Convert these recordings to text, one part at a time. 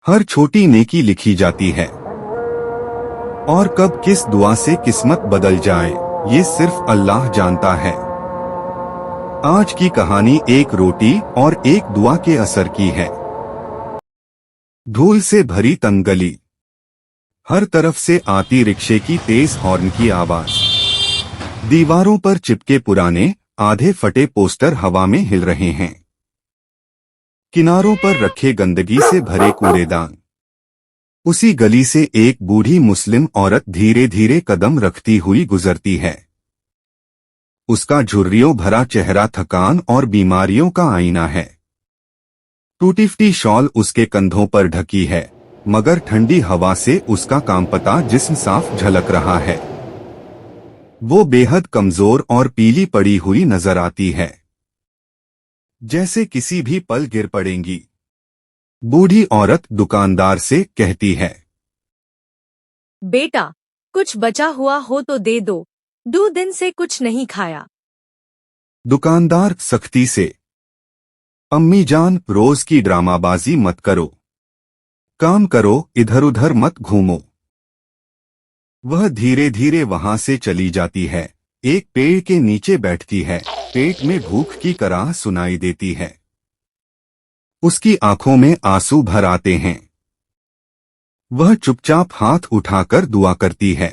हर छोटी नेकी लिखी जाती है और कब किस दुआ से किस्मत बदल जाए ये सिर्फ अल्लाह जानता है। आज की कहानी एक रोटी और एक दुआ के असर की है। धूल से भरी तंग गली, हर तरफ से आती रिक्शे की तेज हॉर्न की आवाज, दीवारों पर चिपके पुराने आधे फटे पोस्टर हवा में हिल रहे हैं, किनारों पर रखे गंदगी से भरे कूड़ेदान। उसी गली से एक बूढ़ी मुस्लिम औरत धीरे धीरे कदम रखती हुई गुजरती है। उसका झुर्रियों भरा चेहरा थकान और बीमारियों का आईना है। टूटी फूटी शॉल उसके कंधों पर ढकी है, मगर ठंडी हवा से उसका कांपता जिस्म साफ झलक रहा है। वो बेहद कमजोर और पीली पड़ी हुई नजर आती है, जैसे किसी भी पल गिर पड़ेंगी। बूढ़ी औरत दुकानदार से कहती है, बेटा, कुछ बचा हुआ हो तो दे दो, 2 दिन से कुछ नहीं खाया। दुकानदार सख्ती से, अम्मी जान, रोज की ड्रामाबाजी मत करो, काम करो, इधर उधर मत घूमो। वह धीरे धीरे वहां से चली जाती है, एक पेड़ के नीचे बैठती है। पेट में भूख की कराह सुनाई देती है। उसकी आंखों में आंसू भर आते हैं। वह चुपचाप हाथ उठाकर दुआ करती है,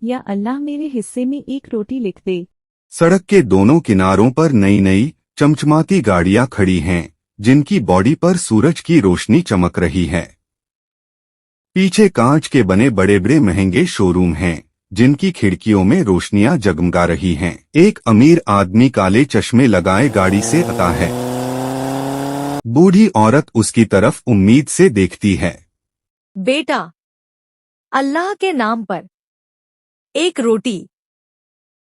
या अल्लाह, मेरे हिस्से में एक रोटी लिख दे। सड़क के दोनों किनारों पर नई नई चमचमाती गाड़ियां खड़ी हैं, जिनकी बॉडी पर सूरज की रोशनी चमक रही है। पीछे कांच के बने बड़े बड़े महंगे शोरूम हैं, जिनकी खिड़कियों में रोशनियां जगमगा रही हैं। एक अमीर आदमी काले चश्मे लगाए गाड़ी से आता है। बूढ़ी औरत उसकी तरफ उम्मीद से देखती है। बेटा, अल्लाह के नाम पर एक रोटी।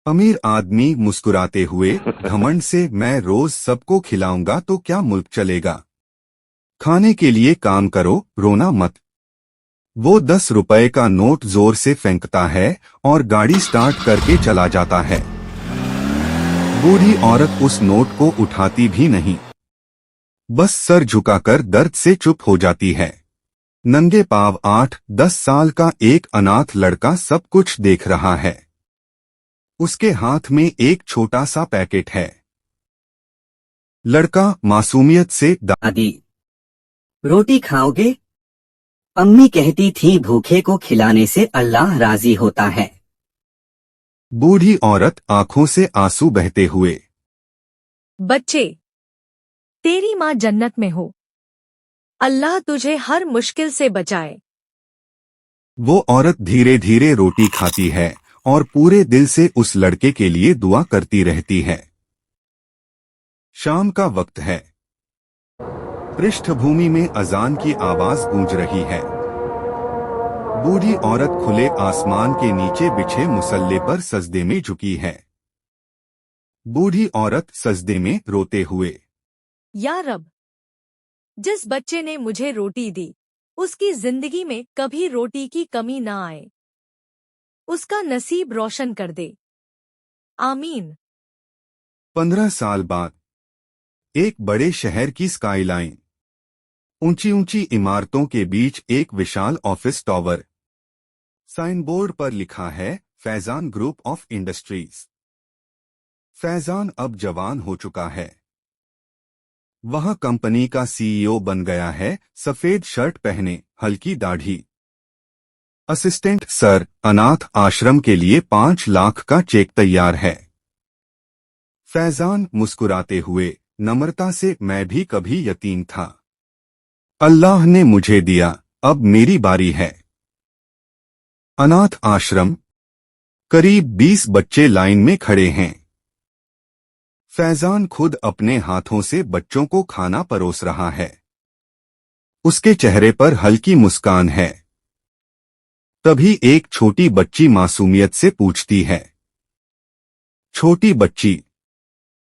अमीर आदमी मुस्कुराते हुए घमंड से, मैं रोज सबको खिलाऊंगा तो क्या मुल्क चलेगा। खाने के लिए काम करो, रोना मत। वो 10 रुपए का नोट जोर से फेंकता है और गाड़ी स्टार्ट करके चला जाता है। बूढ़ी औरत उस नोट को उठाती भी नहीं, बस सर झुकाकर दर्द से चुप हो जाती है। नंगे पांव 8-10 साल का एक अनाथ लड़का सब कुछ देख रहा है। उसके हाथ में एक छोटा सा पैकेट है। लड़का मासूमियत से, दादी, रोटी खाओगे? अम्मी कहती थी भूखे को खिलाने से अल्लाह राजी होता है। बूढ़ी औरत आंखों से आंसू बहते हुए, बच्चे, तेरी माँ जन्नत में हो, अल्लाह तुझे हर मुश्किल से बचाए। वो औरत धीरे धीरे रोटी खाती है और पूरे दिल से उस लड़के के लिए दुआ करती रहती है। शाम का वक्त है। पृष्ठभूमि में अजान की आवाज गूंज रही है। बूढ़ी औरत खुले आसमान के नीचे बिछे मुसल्ले पर सजदे में झुकी है। बूढ़ी औरत सजदे में रोते हुए, या रब, जिस बच्चे ने मुझे रोटी दी, उसकी जिंदगी में कभी रोटी की कमी ना आए। उसका नसीब रोशन कर दे, आमीन। 15 साल बाद एक बड़े शहर की स्काईलाइन, ऊंची ऊंची इमारतों के बीच एक विशाल ऑफिस टावर। साइन बोर्ड पर लिखा है, Faizan group of industries. Faizan अब जवान हो चुका है। वह कंपनी का सीईओ बन गया है। सफेद शर्ट पहने, हल्की दाढ़ी। असिस्टेंट सर, अनाथ आश्रम के लिए 5 लाख का चेक तैयार है। फैजान मुस्कुराते हुए, नम्रता से, मैं भी कभी यतीम था, अल्लाह ने मुझे दिया, अब मेरी बारी है। अनाथ आश्रम, करीब 20 बच्चे लाइन में खड़े हैं। फैजान खुद अपने हाथों से बच्चों को खाना परोस रहा है। उसके चेहरे पर हल्की मुस्कान है। तभी एक छोटी बच्ची मासूमियत से पूछती है, छोटी बच्ची,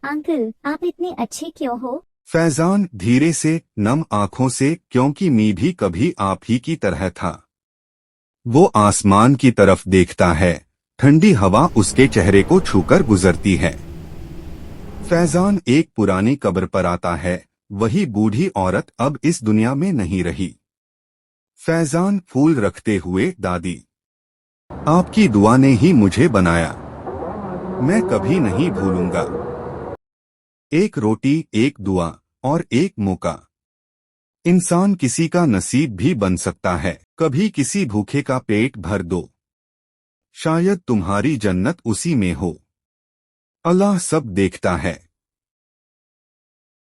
अंकल, आप इतने अच्छे क्यों हो? फैजान धीरे से, नम आंखों से, क्योंकि मैं भी कभी आप ही की तरह था। वो आसमान की तरफ देखता है। ठंडी हवा उसके चेहरे को छूकर गुजरती है। फैजान एक पुरानी कब्र पर आता है। वही बूढ़ी औरत अब इस दुनिया में नहीं रही। फैजान फूल रखते हुए, दादी, आपकी दुआ ने ही मुझे बनाया, मैं कभी नहीं भूलूंगा। एक रोटी, एक दुआ और एक मौका। इंसान किसी का नसीब भी बन सकता है। कभी किसी भूखे का पेट भर दो, शायद तुम्हारी जन्नत उसी में हो। अल्लाह सब देखता है।